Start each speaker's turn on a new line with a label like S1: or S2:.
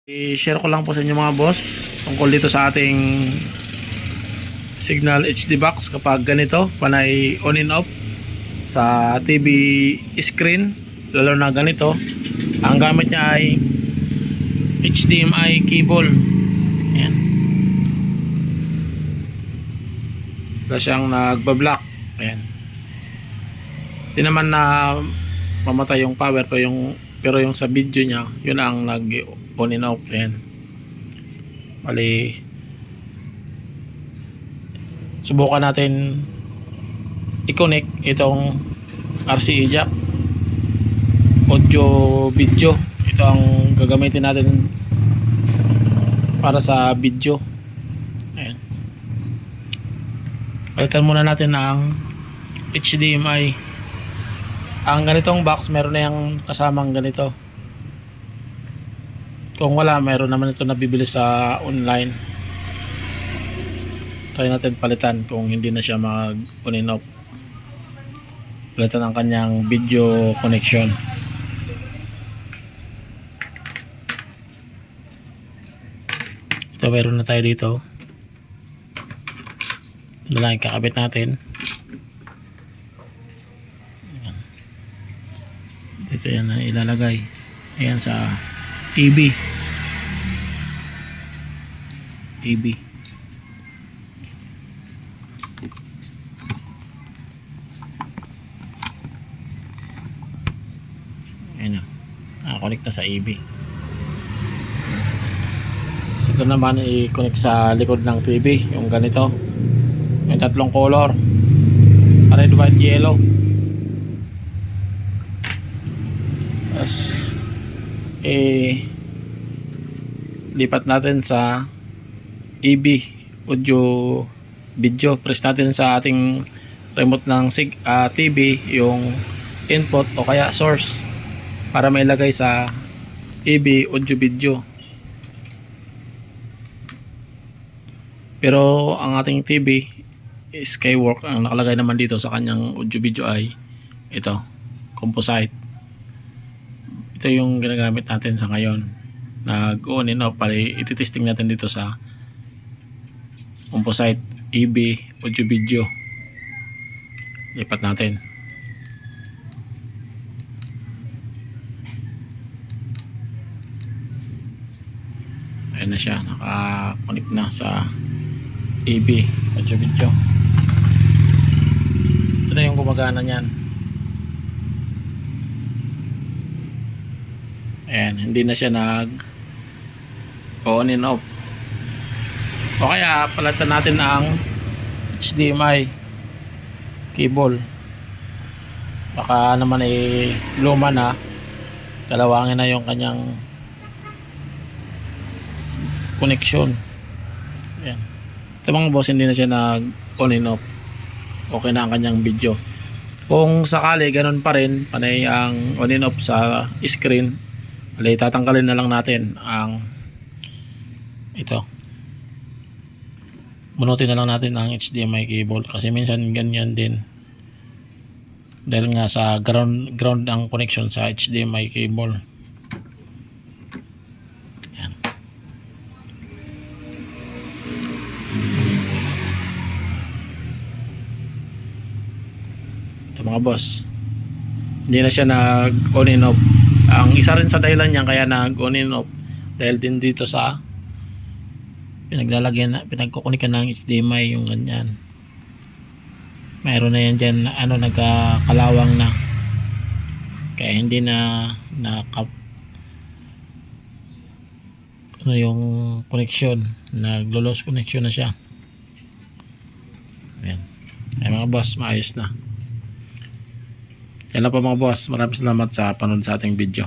S1: I-share ko lang po sa inyo mga boss tungkol dito sa ating signal HD box. Kapag ganito panay on and off sa TV screen, lalo na ganito, ang gamit niya ay HDMI cable. Ayan, wala siyang nagbablock. Ayan, di naman na mamatay yung power pero yung sa video niya, yun ang nag on and off. Ayan, bali subukan natin i-connect itong RCA jack, audio video. Ito ang gagamitin natin para sa video. Ayan, palitan muna natin ang HDMI. Ang ganitong box meron na yung kasamang ganito. Kung wala, mayroon naman ito nabibili sa online. Try natin palitan kung hindi na siya mag on and off. Palitan ang kanyang video connection. Ito, mayroon na tayo dito. Ito lang kakabit natin. Dito yan na ilalagay. Ayan sa EB. Ayan, nakakonect na sa EB. So ito naman i-connect sa likod ng TV, yung ganito. May tatlong color, red, white, yellow. Tapos lipat natin sa EB audio video. Press natin sa ating remote ng TV yung input o kaya source para mailagay sa EB audio video. Pero ang ating TV Skywork, ang nakalagay naman dito sa kanyang audio video ay ito, composite. Ito yung ginagamit natin sa ngayon. Nag-on and off, pali ititesting natin dito sa composite EB audio video. Lipat natin. Ayan na siya, naka-connect na sa EB audio video. Ito na yung gumagana niyan. Ayan, hindi na siya nag on and off. O kaya palitan natin ang HDMI cable. Baka naman luma na, kalawangin na yung kanyang connection. Ayan, ito mga boss, hindi na siya nag on and off. Okay na ang kanyang video. Kung sakali ganun pa rin, panay ang on and off sa screen, tatanggalin na lang natin ang ito. Bunutin na lang natin ang HDMI cable kasi minsan ganyan din. Dahil nga sa ground ang connection sa HDMI cable. Yan. Ito mga boss, hindi na siya nag on and off. Ang isa rin sa dahilan niya kaya nag on and off dahil din dito sa pinagkukunikan ng HDMI yung ganyan. Mayroon na yan dyan nagkakalawang na, kaya hindi na yung connection, naglo-loss connection na siya. Ayan. Ay mga boss, maayos na. Yan na po mga boss, maraming salamat sa panonood sa ating video.